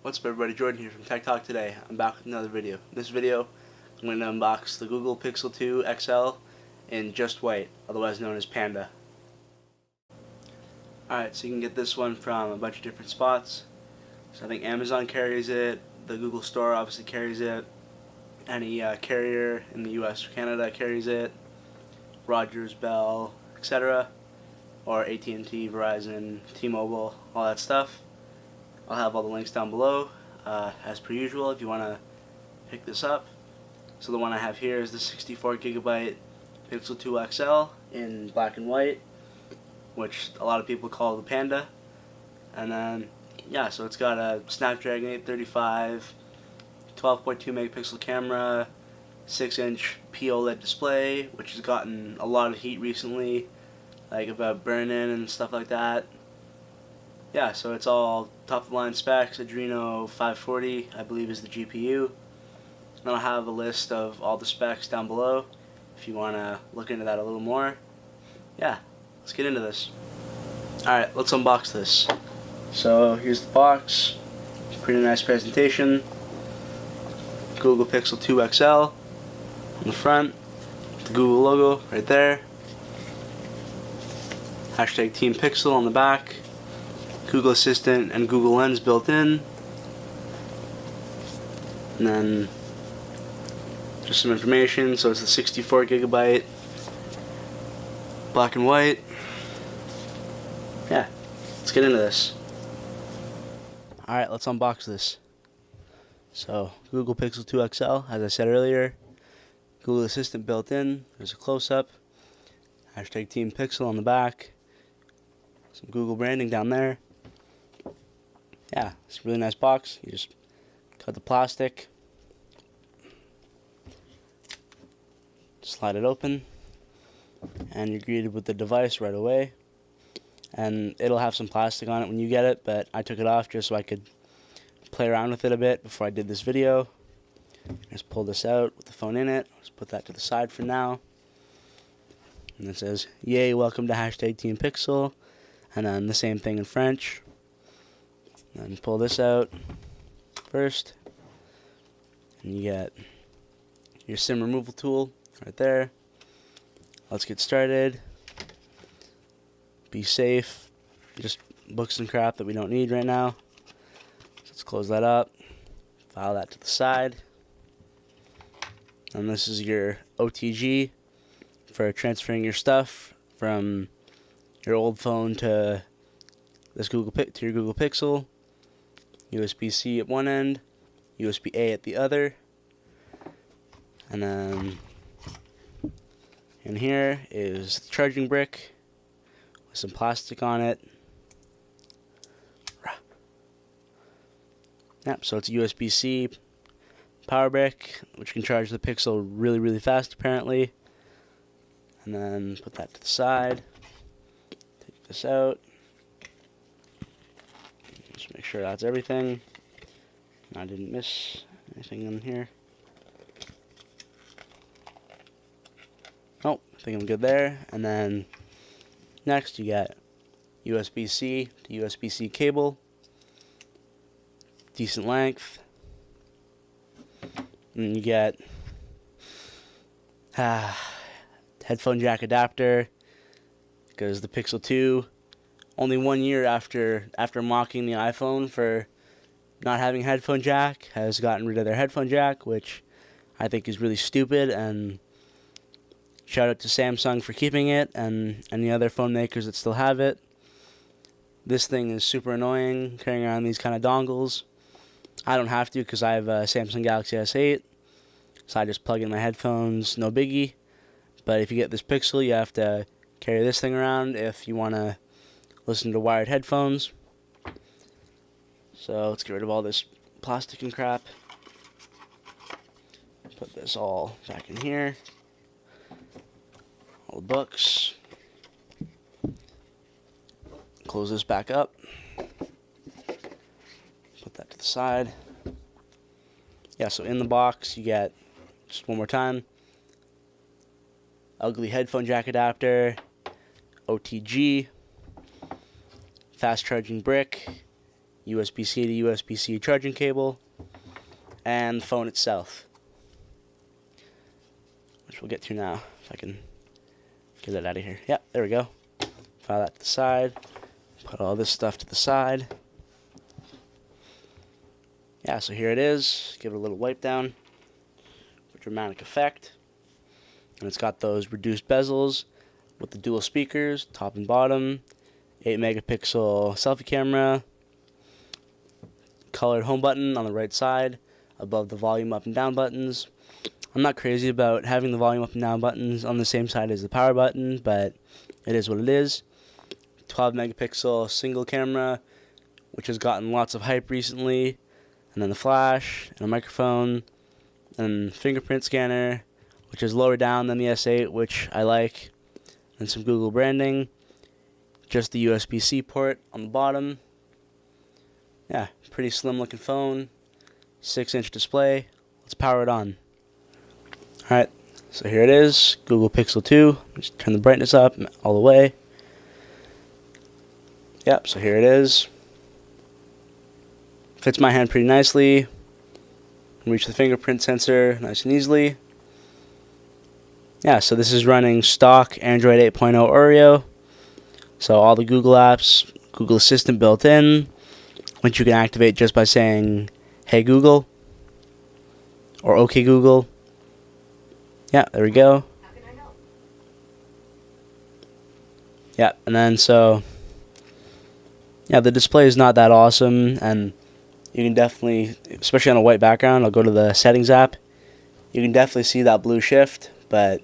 What's up everybody, Jordan here from Tech Talk Today. I'm back with another video. In this video, I'm going to unbox the Google Pixel 2 XL in just white, otherwise known as Panda. Alright, so you can get this one from a bunch of different spots. So I think Amazon carries it, the Google Store obviously carries it, any carrier in the US or Canada carries it, Rogers, Bell, etc. Or AT&T, Verizon, T-Mobile, all that stuff. I'll have all the links down below, as per usual, if you want to pick this up. So the one I have here is the 64GB Pixel 2 XL in black and white, which a lot of people call the Panda. And then, yeah, so it's got a Snapdragon 835, 12.2 megapixel camera, 6-inch POLED display, which has gotten a lot of heat recently, like about burn-in and stuff like that. Yeah, so it's all top-of-the-line specs. Adreno 540, I believe, is the GPU. And I'll have a list of all the specs down below if you want to look into that a little more. Yeah, let's get into this. Alright, let's unbox this. So here's the box. Pretty nice presentation. Google Pixel 2 XL on the front. The Google logo right there. Hashtag Team Pixel on the back. Google Assistant and Google Lens built in. And then just some information. So it's the 64GB black and white. Yeah, let's get into this. Alright, let's unbox this. So Google Pixel 2 XL, as I said earlier. Google Assistant built in. There's a close-up. Hashtag Team Pixel on the back. Some Google branding down there. Yeah, it's a really nice box. You just cut the plastic, slide it open, and you're greeted with the device right away. And it'll have some plastic on it when you get it, but I took it off just so I could play around with it a bit before I did this video. Just pull this out with the phone in it. Just put that to the side for now. And it says, "Yay, welcome to hashtag Team Pixel," and then the same thing in French. And pull this out first, and you get your SIM removal tool right there. Let's get started. Be safe. Just books and crap that we don't need right now. So let's close that up. File that to the side. And this is your OTG for transferring your stuff from your old phone to this your Google Pixel. USB-C at one end, USB-A at the other, and then in here is the charging brick with some plastic on it. Yep, so it's a USB-C power brick, which can charge the Pixel really, really fast apparently. And then put that to the side. Take this out. Just make sure that's everything. I didn't miss anything in here. Oh, I think I'm good there. And then next you get USB-C to USB-C cable. Decent length. And you get headphone jack adapter, because the Pixel 2, only 1 year after mocking the iPhone for not having a headphone jack, has gotten rid of their headphone jack, which I think is really stupid. And shout out to Samsung for keeping it, and the other phone makers that still have it. This thing is super annoying, carrying around these kind of dongles. I don't have to because I have a Samsung Galaxy S8, so I just plug in my headphones, no biggie. But if you get this Pixel, you have to carry this thing around if you want to listen to wired headphones. So let's get rid of all this plastic and crap. Put this all back in here. All the books. Close this back up. Put that to the side. Yeah, so in the box you get, just one more time, ugly headphone jack adapter, OTG, fast charging brick, USB-C to USB-C charging cable, and the phone itself, which we'll get to now, if I can get that out of here. Yep, there we go. File that to the side. Put all this stuff to the side. Yeah, so here it is. Give it a little wipe down for dramatic effect. And it's got those reduced bezels with the dual speakers, top and bottom, 8 megapixel selfie camera, colored home button on the right side above the volume up and down buttons. I'm not crazy about having the volume up and down buttons on the same side as the power button, but it is what it is. 12 megapixel single camera, which has gotten lots of hype recently, and then the flash, and a microphone, and fingerprint scanner, which is lower down than the S8, which I like, and some Google branding. Just the USB-C port on the bottom. Yeah, pretty slim looking phone, 6-inch display. Let's power it on. Alright, so here it is, Google Pixel 2. Just turn the brightness up all the way. Yep, so here it is. Fits my hand pretty nicely. Can reach the fingerprint sensor nice and easily. Yeah, so this is running stock Android 8.0 Oreo. So all the Google apps, Google Assistant built in, which you can activate just by saying, "Hey Google," or "Okay Google." Yeah, there we go. How can I help? Yeah, and then so, yeah, the display is not that awesome, and you can definitely, especially on a white background, I'll go to the settings app, you can definitely see that blue shift, but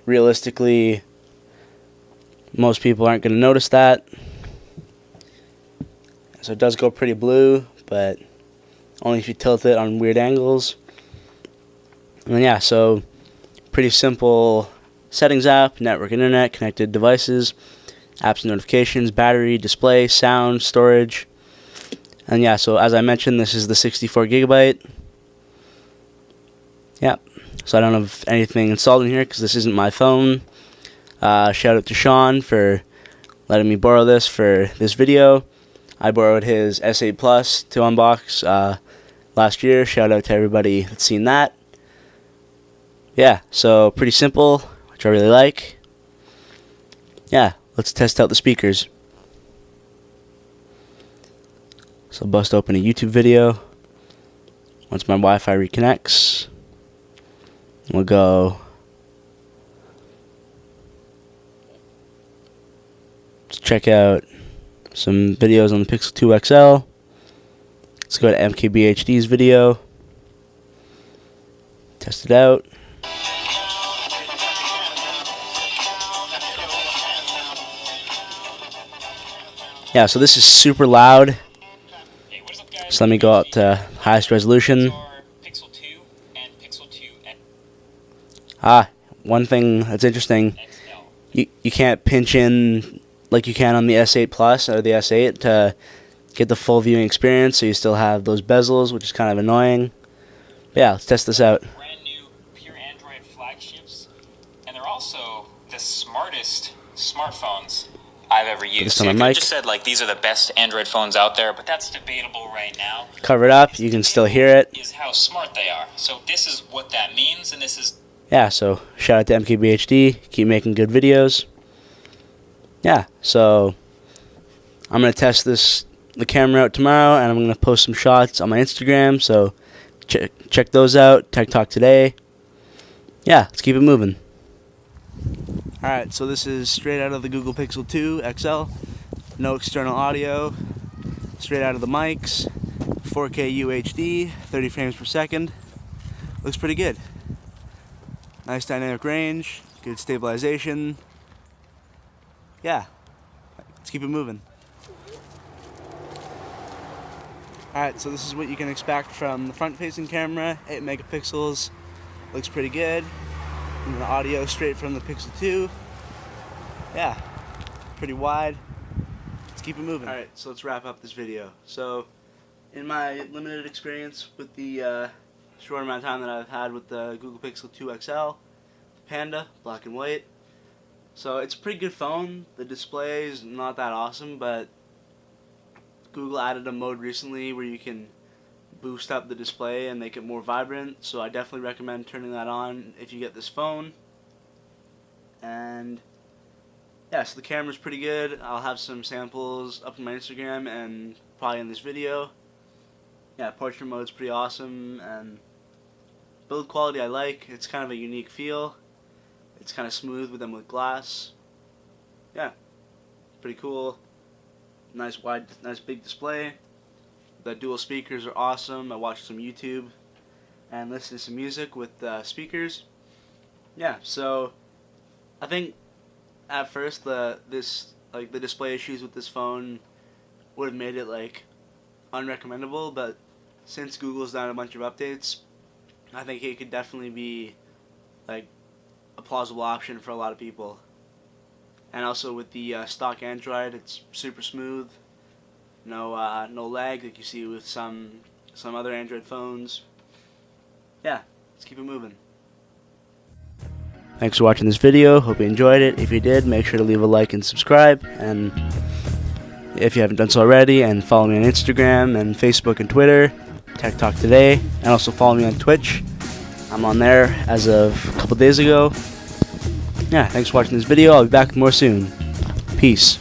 realistically, most people aren't going to notice that. So it does go pretty blue, but only if you tilt it on weird angles. And then yeah, so pretty simple settings app, network, internet, connected devices, apps and notifications, battery, display, sound, storage. And yeah, so as I mentioned, this is the 64 gigabyte. Yeah, so I don't have anything installed in here because this isn't my phone. Shout out to Sean for letting me borrow this for this video. I borrowed his S8 Plus to unbox last year. Shout out to everybody that's seen that. Yeah, so pretty simple, which I really like. Yeah, let's test out the speakers. So I'll bust open a YouTube video. Once my Wi-Fi reconnects, we'll go. Let's check out some videos on the Pixel 2 XL. Let's go to MKBHD's video. Test it out. Yeah, so this is super loud. So let me go up to highest resolution. One thing that's interesting, you can't pinch in like you can on the S8 Plus or the S8 to get the full viewing experience, so you still have those bezels, which is kind of annoying. But yeah, let's test this out. Brand new pure Android flagships, and they're also the smartest smartphones I've ever used. So you could have just said like these are the best Android phones out there, but that's debatable right now. Cover it up, you can still hear it. Is how smart they are. So this is what that means, and this is. Yeah, so shout out to MKBHD. Keep making good videos. Yeah, so I'm going to test the camera out tomorrow, and I'm going to post some shots on my Instagram, so check those out. Tech Talk today. Yeah, let's keep it moving. Alright, so this is straight out of the Google Pixel 2 XL. No external audio. Straight out of the mics. 4K UHD, 30 frames per second. Looks pretty good. Nice dynamic range, good stabilization. Yeah, let's keep it moving. Alright, so this is what you can expect from the front-facing camera, 8 megapixels, looks pretty good. And the audio straight from the Pixel 2. Yeah, pretty wide. Let's keep it moving. Alright, so let's wrap up this video. So, in my limited experience with the short amount of time that I've had with the Google Pixel 2 XL, Panda, black and white. So it's a pretty good phone. The display is not that awesome, but Google added a mode recently where you can boost up the display and make it more vibrant, so I definitely recommend turning that on if you get this phone. And yeah, so the camera's pretty good. I'll have some samples up on my Instagram and probably in this video. Yeah, portrait mode's pretty awesome, and build quality I like. It's kind of a unique feel. It's kind of smooth with them with glass. Yeah, pretty cool. Nice big display. The dual speakers are awesome. I watched some YouTube and listened to some music with speakers. Yeah, so I think at first the display issues with this phone would have made it like unrecommendable, but since Google's done a bunch of updates, I think it could definitely be like a plausible option for a lot of people. And also with the stock Android, it's super smooth. No lag like you see with some other Android phones. Yeah, let's keep it moving. Thanks for watching this video. Hope you enjoyed it. If you did, make sure to leave a like and subscribe. And if you haven't done so already, and follow me on Instagram and Facebook and Twitter, Tech Talk Today, and also follow me on Twitch. I'm on there as of a couple days ago. Yeah, thanks for watching this video. I'll be back with more soon. Peace.